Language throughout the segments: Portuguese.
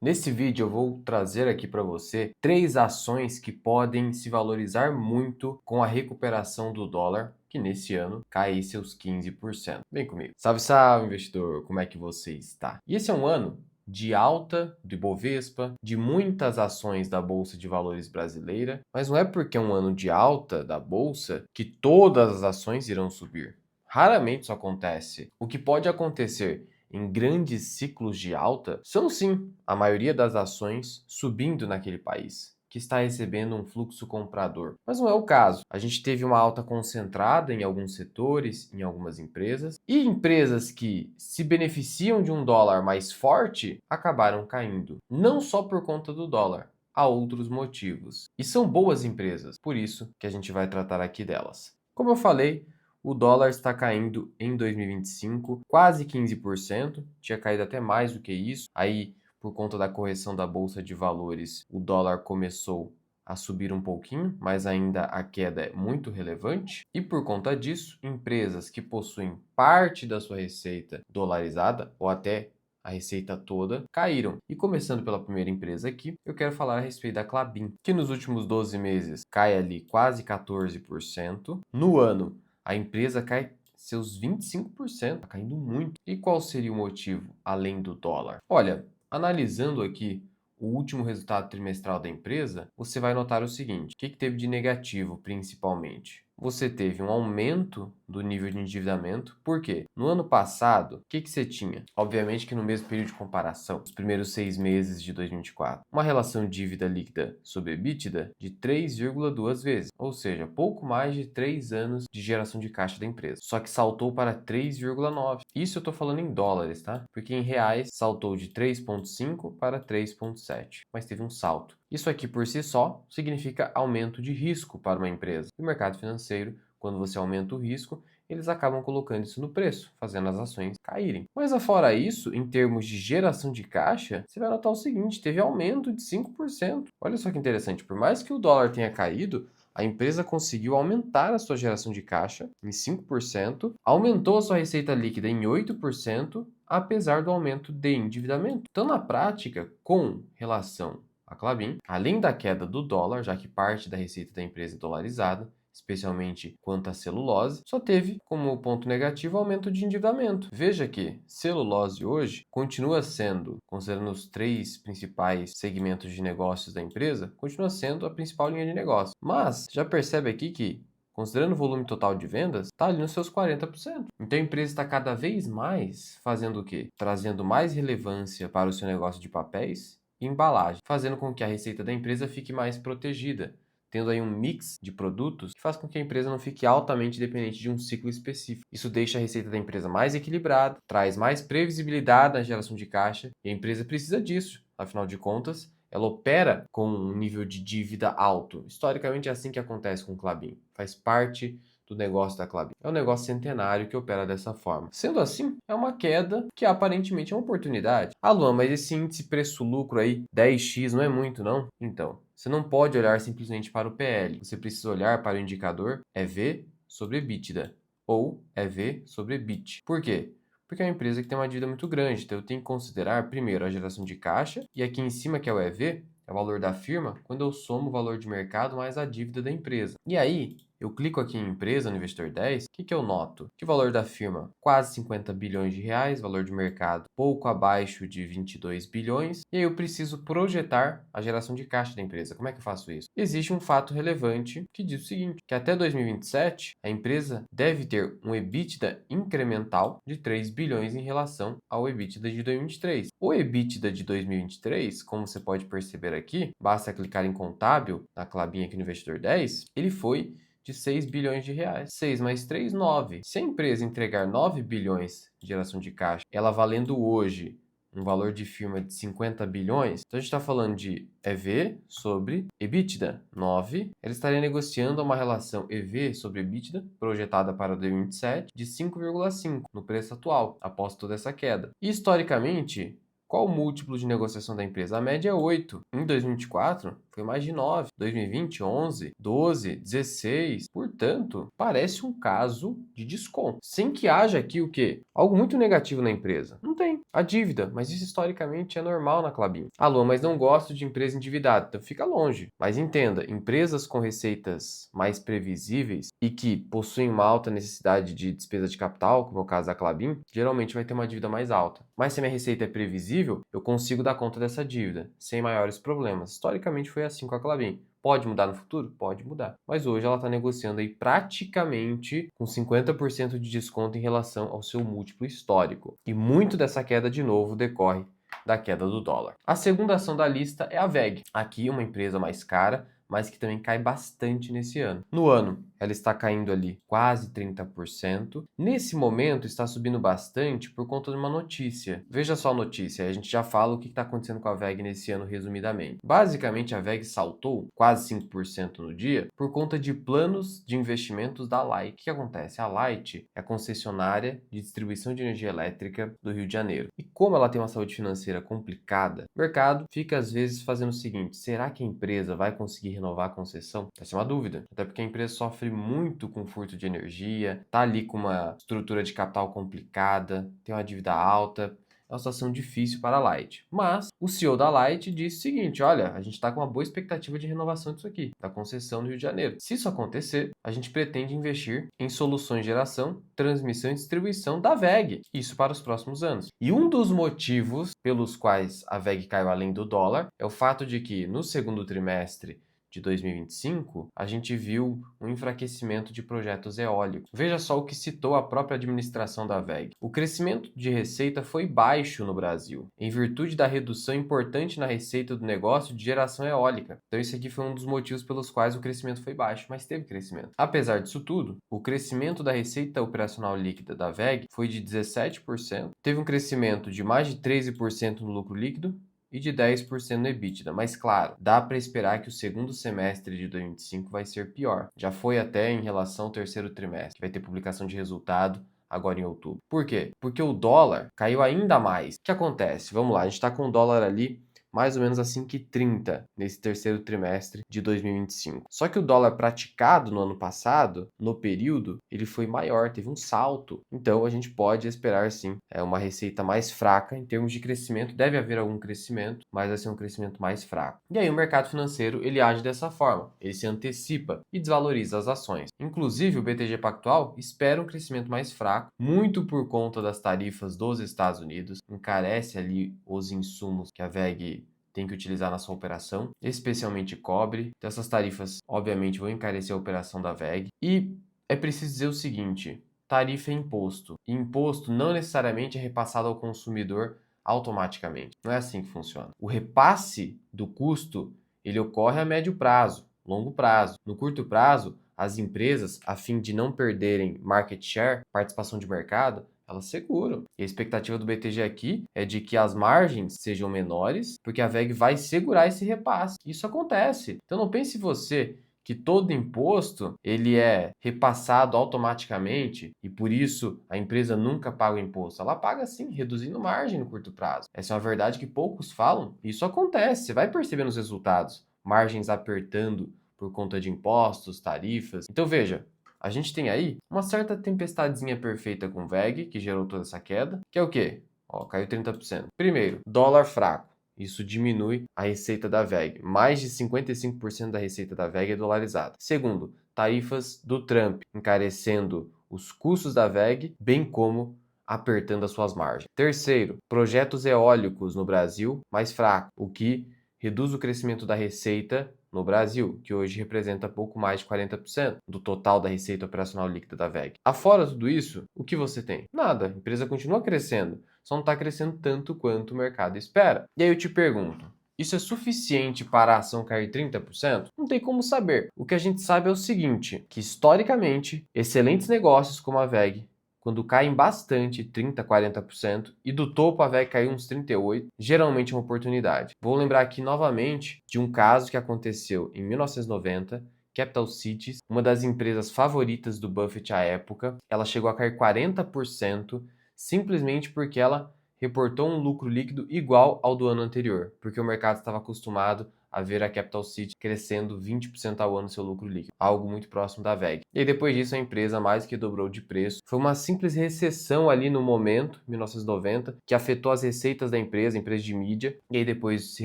Nesse vídeo eu vou trazer aqui para você 3 ações que podem se valorizar muito com a recuperação do dólar, que nesse ano cai seus 15%. Vem comigo. Salve, salve, investidor! Como é que você está? E esse é um ano de alta do Ibovespa, de muitas ações da Bolsa de Valores brasileira, mas não é porque é um ano de alta da Bolsa que todas as ações irão subir. Raramente isso acontece. O que pode acontecer em grandes ciclos de alta são sim a maioria das ações subindo naquele país, que está recebendo um fluxo comprador. Mas não é o caso. A gente teve uma alta concentrada em alguns setores, em algumas empresas, e empresas que se beneficiam de um dólar mais forte acabaram caindo. Não só por conta do dólar. Há outros motivos. E são boas empresas, por isso que a gente vai tratar aqui delas. Como eu falei, o dólar está caindo em 2025, quase 15%, tinha caído até mais do que isso. Aí, por conta da correção da Bolsa de Valores, o dólar começou a subir um pouquinho, mas ainda a queda é muito relevante. E por conta disso, empresas que possuem parte da sua receita dolarizada ou até a receita toda caíram. E começando pela primeira empresa aqui, eu quero falar a respeito da Klabin, que nos últimos 12 meses cai ali quase 14%. No ano, a empresa cai seus 25%, está caindo muito. E qual seria o motivo além do dólar? Olha, analisando aqui o último resultado trimestral da empresa, você vai notar o seguinte: o que teve de negativo principalmente? Você teve um aumento do nível de endividamento. Por quê? No ano passado, o que você tinha? Obviamente que no mesmo período de comparação, os primeiros 6 meses de 2024, uma relação dívida líquida sobre EBITDA de 3,2 vezes, ou seja, pouco mais de 3 anos de geração de caixa da empresa. Só que saltou para 3,9. Isso eu estou falando em dólares, tá? Porque em reais saltou de 3,5 para 3,7, mas teve um salto. Isso aqui por si só significa aumento de risco para uma empresa. E o mercado financeiro, quando você aumenta o risco, eles acabam colocando isso no preço, fazendo as ações caírem. Mas afora isso, em termos de geração de caixa, você vai notar o seguinte: teve aumento de 5%. Olha só que interessante, por mais que o dólar tenha caído, a empresa conseguiu aumentar a sua geração de caixa em 5%, aumentou a sua receita líquida em 8%, apesar do aumento de endividamento. Então, na prática, com relação a Klabin, além da queda do dólar, já que parte da receita da empresa é dolarizada, especialmente quanto à celulose, só teve como ponto negativo o aumento de endividamento. Veja que celulose hoje continua sendo, considerando os 3 principais segmentos de negócios da empresa, continua sendo a principal linha de negócio. Mas já percebe aqui que, considerando o volume total de vendas, está ali nos seus 40%. Então a empresa está cada vez mais fazendo o quê? Trazendo mais relevância para o seu negócio de papéis e embalagem, fazendo com que a receita da empresa fique mais protegida, tendo aí um mix de produtos que faz com que a empresa não fique altamente dependente de um ciclo específico. Isso deixa a receita da empresa mais equilibrada, traz mais previsibilidade na geração de caixa, e a empresa precisa disso. Afinal de contas, ela opera com um nível de dívida alto. Historicamente é assim que acontece com o Klabin. Faz parte do negócio da Klabin. É um negócio centenário que opera dessa forma. Sendo assim, é uma queda que aparentemente é uma oportunidade. Ah, Luan, mas esse índice preço-lucro aí, 10x, não é muito, não? Então, você não pode olhar simplesmente para o PL. Você precisa olhar para o indicador EV sobre EBITDA ou EV sobre EBIT. Por quê? Porque é uma empresa que tem uma dívida muito grande. Então, eu tenho que considerar primeiro a geração de caixa e aqui em cima, que é o EV, é o valor da firma, quando eu somo o valor de mercado mais a dívida da empresa. E aí, eu clico aqui em empresa, no Investor 10, o que eu noto? Que o valor da firma, quase 50 bilhões de reais, valor de mercado pouco abaixo de 22 bilhões, e aí eu preciso projetar a geração de caixa da empresa. Como é que eu faço isso? Existe um fato relevante que diz o seguinte, que até 2027, a empresa deve ter um EBITDA incremental de 3 bilhões em relação ao EBITDA de 2023. O EBITDA de 2023, como você pode perceber aqui, basta clicar em contábil, na clabinha aqui no Investidor 10, ele foi de 6 bilhões de reais. 6 mais 3, 9. Se a empresa entregar 9 bilhões de geração de caixa, ela valendo hoje um valor de firma de 50 bilhões, então a gente está falando de EV sobre EBITDA, 9. Ela estaria negociando uma relação EV sobre EBITDA, projetada para 2027, de 5,5 no preço atual, após toda essa queda. E, historicamente, Qual o múltiplo de negociação da empresa? A média é 8. Em 2024, foi mais de 9. 2020, 11, 12, 16. Portanto, parece um caso de desconto. Sem que haja aqui o quê? Algo muito negativo na empresa. Não tem. A dívida, mas isso historicamente é normal na Klabin. Alô, mas não gosto de empresa endividada, então fica longe. Mas entenda, empresas com receitas mais previsíveis e que possuem uma alta necessidade de despesa de capital, como é o caso da Klabin, geralmente vai ter uma dívida mais alta. Mas se a minha receita é previsível, eu consigo dar conta dessa dívida, sem maiores problemas. Historicamente foi assim com a Klabin. Pode mudar no futuro? Pode mudar. Mas hoje ela está negociando aí praticamente com 50% de desconto em relação ao seu múltiplo histórico. E muito dessa queda, de novo, decorre da queda do dólar. A segunda ação da lista é a WEG. Aqui uma empresa mais cara, mas que também cai bastante nesse ano. No ano, ela está caindo ali quase 30%. Nesse momento, está subindo bastante por conta de uma notícia. Veja só a notícia, a gente já fala o que está acontecendo com a WEG nesse ano resumidamente. Basicamente, a WEG saltou quase 5% no dia por conta de planos de investimentos da Light. O que acontece? A Light é a concessionária de distribuição de energia elétrica do Rio de Janeiro. E como ela tem uma saúde financeira complicada, o mercado fica às vezes fazendo o seguinte: será que a empresa vai conseguir renovar a concessão? Essa é uma dúvida. Até porque a empresa sofre muito com furto de energia, tá ali com uma estrutura de capital complicada, tem uma dívida alta. É uma situação difícil para a Light. Mas o CEO da Light disse o seguinte: olha, a gente está com uma boa expectativa de renovação disso aqui, da concessão do Rio de Janeiro. Se isso acontecer, a gente pretende investir em soluções de geração, transmissão e distribuição da WEG. Isso para os próximos anos. E um dos motivos pelos quais a WEG caiu além do dólar é o fato de que no segundo trimestre de 2025, a gente viu um enfraquecimento de projetos eólicos. Veja só o que citou a própria administração da WEG. O crescimento de receita foi baixo no Brasil, em virtude da redução importante na receita do negócio de geração eólica. Então esse aqui foi um dos motivos pelos quais o crescimento foi baixo, mas teve crescimento. Apesar disso tudo, o crescimento da receita operacional líquida da WEG foi de 17%, teve um crescimento de mais de 13% no lucro líquido, e de 10% no EBITDA. Mas claro, dá para esperar que o segundo semestre de 2025 vai ser pior. Já foi até em relação ao terceiro trimestre. Vai ter publicação de resultado agora em outubro. Por quê? Porque o dólar caiu ainda mais. O que acontece? Vamos lá, a gente está com o dólar ali mais ou menos a 5,30 nesse terceiro trimestre de 2025. Só que o dólar praticado no ano passado, no período, ele foi maior, teve um salto. Então a gente pode esperar sim uma receita mais fraca em termos de crescimento. Deve haver algum crescimento, mas vai ser um crescimento mais fraco. E aí o mercado financeiro ele age dessa forma, ele se antecipa e desvaloriza as ações. Inclusive o BTG Pactual espera um crescimento mais fraco, muito por conta das tarifas dos Estados Unidos, encarece ali os insumos que a WEG tem que utilizar na sua operação, especialmente cobre. Então, essas tarifas, obviamente, vão encarecer a operação da WEG. E é preciso dizer o seguinte: tarifa é imposto. E imposto não necessariamente é repassado ao consumidor automaticamente. Não é assim que funciona. O repasse do custo, ele ocorre a médio prazo, longo prazo. No curto prazo, as empresas, a fim de não perderem market share, participação de mercado, elas seguram. E a expectativa do BTG aqui é de que as margens sejam menores, porque a WEG vai segurar esse repasse. Isso acontece. Então não pense você que todo imposto ele é repassado automaticamente e por isso a empresa nunca paga o imposto. Ela paga sim, reduzindo margem no curto prazo. Essa é uma verdade que poucos falam. Isso acontece, você vai perceber nos resultados. Margens apertando por conta de impostos, tarifas. Então veja, a gente tem aí uma certa tempestadezinha perfeita com WEG, que gerou toda essa queda, que é o quê? Ó, caiu 30%. Primeiro, dólar fraco. Isso diminui a receita da WEG. Mais de 55% da receita da WEG é dolarizada. Segundo, tarifas do Trump, encarecendo os custos da WEG, bem como apertando as suas margens. Terceiro, projetos eólicos no Brasil mais fraco, o que reduz o crescimento da receita no Brasil, que hoje representa pouco mais de 40% do total da receita operacional líquida da WEG. Afora tudo isso, o que você tem? Nada. A empresa continua crescendo, só não está crescendo tanto quanto o mercado espera. E aí eu te pergunto, isso é suficiente para a ação cair 30%? Não tem como saber. O que a gente sabe é o seguinte, que historicamente, excelentes negócios como a WEG, quando caem bastante, 30%, 40%, e do topo a WEG caiu uns 38%, geralmente é uma oportunidade. Vou lembrar aqui novamente de um caso que aconteceu em 1990, Capital Cities, uma das empresas favoritas do Buffett à época. Ela chegou a cair 40% simplesmente porque ela reportou um lucro líquido igual ao do ano anterior, porque o mercado estava acostumado a ver a Capital City crescendo 20% ao ano seu lucro líquido, algo muito próximo da WEG. E aí, depois disso, a empresa mais que dobrou de preço. Foi uma simples recessão ali no momento, 1990, que afetou as receitas da empresa de mídia, e aí depois se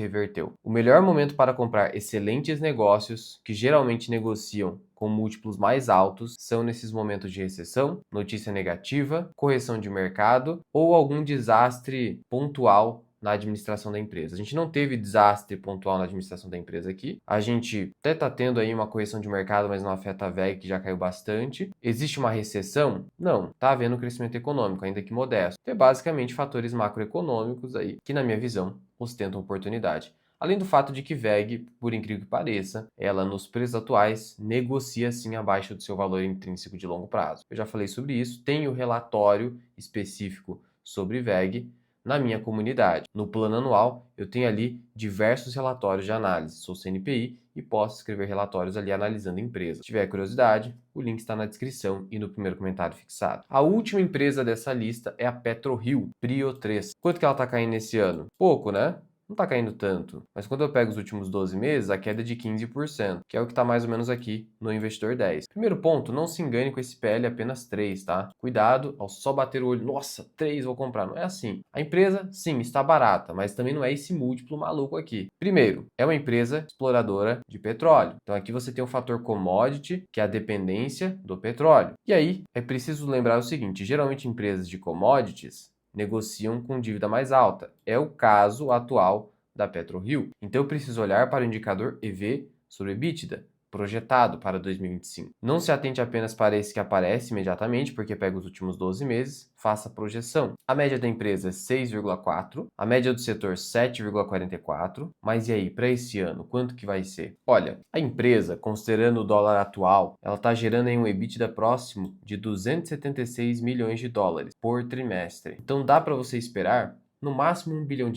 reverteu. O melhor momento para comprar excelentes negócios, que geralmente negociam com múltiplos mais altos, são nesses momentos de recessão, notícia negativa, correção de mercado ou algum desastre pontual na administração da empresa. A gente não teve desastre pontual na administração da empresa aqui. A gente até está tendo aí uma correção de mercado, mas não afeta a WEG, que já caiu bastante. Existe uma recessão? Não. Está havendo crescimento econômico, ainda que modesto. É basicamente fatores macroeconômicos aí, que na minha visão ostentam oportunidade. Além do fato de que WEG, por incrível que pareça, ela nos preços atuais negocia sim abaixo do seu valor intrínseco de longo prazo. Eu já falei sobre isso, tenho relatório específico sobre WEG na minha comunidade. No plano anual, eu tenho ali diversos relatórios de análise. Sou CNPI e posso escrever relatórios ali analisando empresas. Se tiver curiosidade, o link está na descrição e no primeiro comentário fixado. A última empresa dessa lista é a PetroRio, Prio 3. Quanto que ela está caindo esse ano? Pouco, né? Não está caindo tanto, mas quando eu pego os últimos 12 meses, a queda é de 15%, que é o que está mais ou menos aqui no Investidor 10. Primeiro ponto, não se engane com esse PL apenas 3, tá? Cuidado ao só bater o olho, nossa, 3 vou comprar. Não é assim. A empresa, sim, está barata, mas também não é esse múltiplo maluco aqui. Primeiro, é uma empresa exploradora de petróleo. Então aqui você tem o fator commodity, que é a dependência do petróleo. E aí, é preciso lembrar o seguinte, geralmente empresas de commodities negociam com dívida mais alta. É o caso atual da PetroRio. Então eu preciso olhar para o indicador EV sobre EBITDA, projetado para 2025. Não se atente apenas para esse que aparece imediatamente, porque pega os últimos 12 meses, faça a projeção. A média da empresa é 6,4, a média do setor 7,44, mas e aí, para esse ano, quanto que vai ser? Olha, a empresa, considerando o dólar atual, ela está gerando aí um EBITDA próximo de 276 milhões de dólares por trimestre. Então dá para você esperar no máximo US$ 1 bilhão,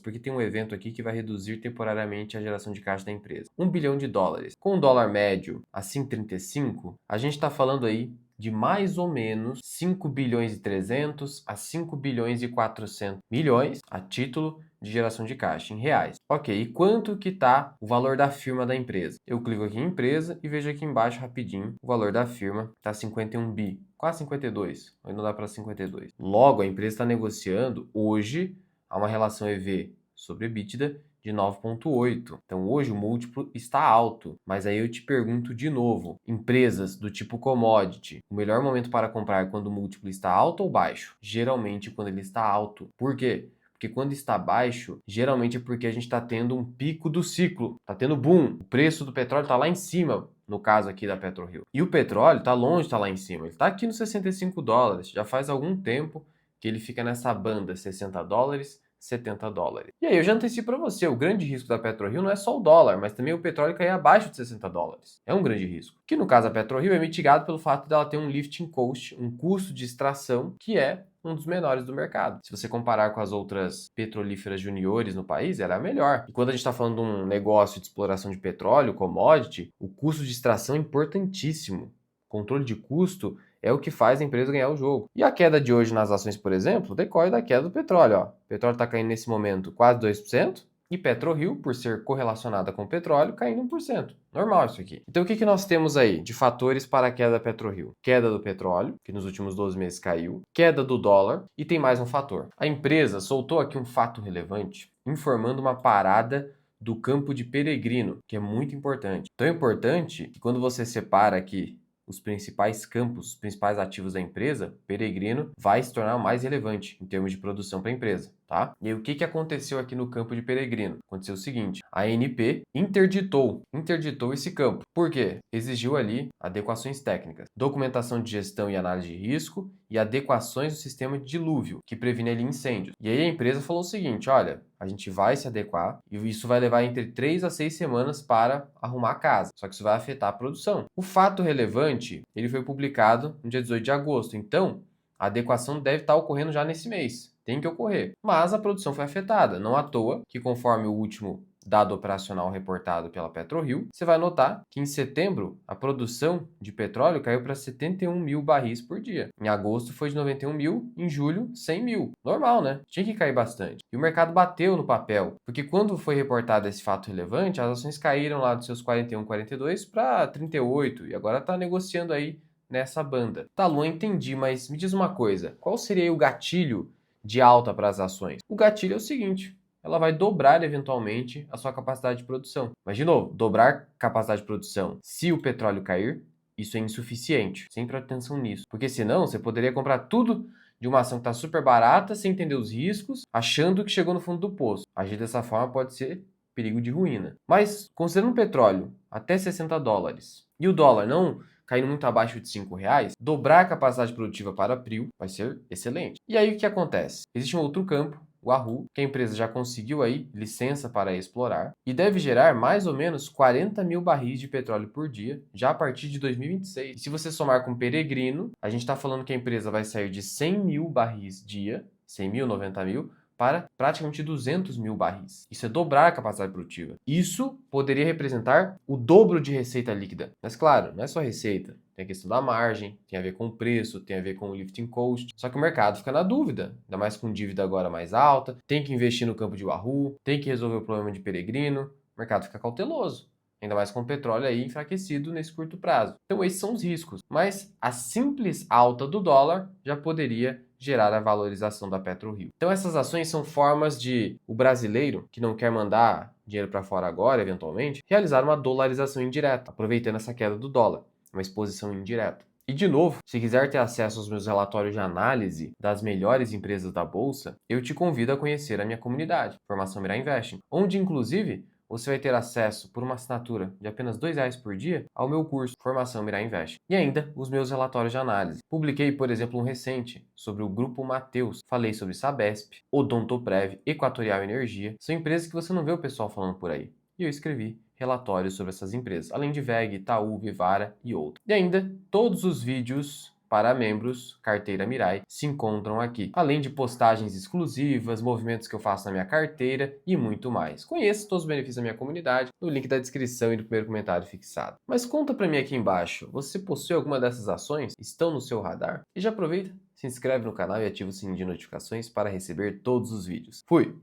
porque tem um evento aqui que vai reduzir temporariamente a geração de caixa da empresa. US$ 1 bilhão. Com o dólar médio a 5,35, a gente está falando aí de mais ou menos 5 bilhões e 300 a 5 bilhões e 400 milhões a título de geração de caixa em reais. Ok, e quanto que está o valor da firma da empresa? Eu clico aqui em empresa e vejo aqui embaixo rapidinho o valor da firma está 51 bi, quase 52, mas não dá para 52. Logo, a empresa está negociando hoje a uma relação EV sobre EBITDA de 9,8. Então hoje o múltiplo está alto, mas aí eu te pergunto de novo, empresas do tipo commodity, o melhor momento para comprar é quando o múltiplo está alto ou baixo? Geralmente quando ele está alto. Por quê? Porque quando está baixo, geralmente é porque a gente está tendo um pico do ciclo, está tendo boom, o preço do petróleo está lá em cima, no caso aqui da PetroRio. E o petróleo está longe de estar lá em cima, ele está aqui nos 65 dólares, já faz algum tempo que ele fica nessa banda, 60 dólares, 70 dólares. E aí eu já antecipo para você, o grande risco da PetroRio não é só o dólar, mas também o petróleo cair abaixo de 60 dólares. É um grande risco. Que no caso da PetroRio é mitigado pelo fato dela ter um lifting cost, um custo de extração, que é um dos menores do mercado. Se você comparar com as outras petrolíferas juniores no país, ela é a melhor. E quando a gente está falando de um negócio de exploração de petróleo, commodity, o custo de extração é importantíssimo. Controle de custo é o que faz a empresa ganhar o jogo. E a queda de hoje nas ações, por exemplo, decorre da queda do petróleo. Ó. O petróleo está caindo nesse momento quase 2%, e PetroRio, por ser correlacionada com o petróleo, caindo 1%. Normal isso aqui. Então o que nós temos aí de fatores para a queda da PetroRio? Queda do petróleo, que nos últimos 12 meses caiu, queda do dólar e tem mais um fator. A empresa soltou aqui um fato relevante, informando uma parada do campo de Peregrino, que é muito importante. Tão importante que quando você separa aqui os principais campos, os principais ativos da empresa, Peregrino vai se tornar mais relevante em termos de produção para a empresa, tá? E aí, o que aconteceu aqui no campo de Peregrino? Aconteceu o seguinte, a ANP interditou esse campo. Por quê? Exigiu ali adequações técnicas, documentação de gestão e análise de risco e adequações do sistema de dilúvio, que previne ali incêndios. E aí a empresa falou o seguinte, olha, a gente vai se adequar e isso vai levar entre 3 a 6 semanas para arrumar a casa. Só que isso vai afetar a produção. O fato relevante, ele foi publicado no dia 18 de agosto. Então, a adequação deve estar ocorrendo já nesse mês. tem que ocorrer. Mas a produção foi afetada, não à toa que conforme o último dado operacional reportado pela PetroRio, você vai notar que em setembro a produção de petróleo caiu para 71 mil barris por dia. Em agosto foi de 91 mil, em julho 100 mil. Normal, né? Tinha que cair bastante. E o mercado bateu no papel, porque quando foi reportado esse fato relevante, as ações caíram lá dos seus 41, 42 para 38 e agora está negociando aí nessa banda. Tá, Luan, entendi, mas me diz uma coisa, qual seria o gatilho de alta para as ações? O gatilho é o seguinte: ela vai dobrar eventualmente a sua capacidade de produção. Mas, de novo, dobrar capacidade de produção se o petróleo cair, isso é insuficiente. Sempre atenção nisso. Porque senão você poderia comprar tudo de uma ação que está super barata, sem entender os riscos, achando que chegou no fundo do poço. Agir dessa forma pode ser perigo de ruína. Mas, considerando o petróleo até 60 dólares e o dólar não caindo muito abaixo de R$ 5, dobrar a capacidade produtiva para abril vai ser excelente. E aí o que acontece? Existe um outro campo, o Wahoo, que a empresa já conseguiu aí licença para explorar e deve gerar mais ou menos 40 mil barris de petróleo por dia já a partir de 2026. E se você somar com Peregrino, a gente está falando que a empresa vai sair de 100 mil barris dia, 100 mil, 90 mil, para praticamente 200 mil barris. Isso é dobrar a capacidade produtiva. Isso poderia representar o dobro de receita líquida. Mas claro, não é só receita. Tem a questão da margem, tem a ver com o preço, tem a ver com o lifting cost. Só que o mercado fica na dúvida, ainda mais com dívida agora mais alta, tem que investir no campo de Wahoo, tem que resolver o problema de Peregrino, o mercado fica cauteloso. Ainda mais com o petróleo aí enfraquecido nesse curto prazo. Então esses são os riscos. Mas a simples alta do dólar já poderia gerar a valorização da PetroRio. Então essas ações são formas de o brasileiro, que não quer mandar dinheiro para fora agora, eventualmente, realizar uma dolarização indireta, aproveitando essa queda do dólar, uma exposição indireta. E de novo, se quiser ter acesso aos meus relatórios de análise das melhores empresas da bolsa, eu te convido a conhecer a minha comunidade, Formação Mirai Investing, onde inclusive você vai ter acesso por uma assinatura de apenas R$ 2 por dia ao meu curso Formação Mirai Invest. E ainda os meus relatórios de análise. Publiquei, por exemplo, um recente sobre o Grupo Mateus. Falei sobre Sabesp, Odontoprev, Equatorial Energia. São empresas que você não vê o pessoal falando por aí. E eu escrevi relatórios sobre essas empresas, além de VEG, Itaú, Vivara e outros. E ainda todos os vídeos para membros Carteira Mirai se encontram aqui, além de postagens exclusivas, movimentos que eu faço na minha carteira e muito mais. Conheça todos os benefícios da minha comunidade no link da descrição e no primeiro comentário fixado. Mas conta para mim aqui embaixo, você possui alguma dessas ações? Estão no seu radar? E já aproveita, se inscreve no canal e ativa o sininho de notificações para receber todos os vídeos. Fui!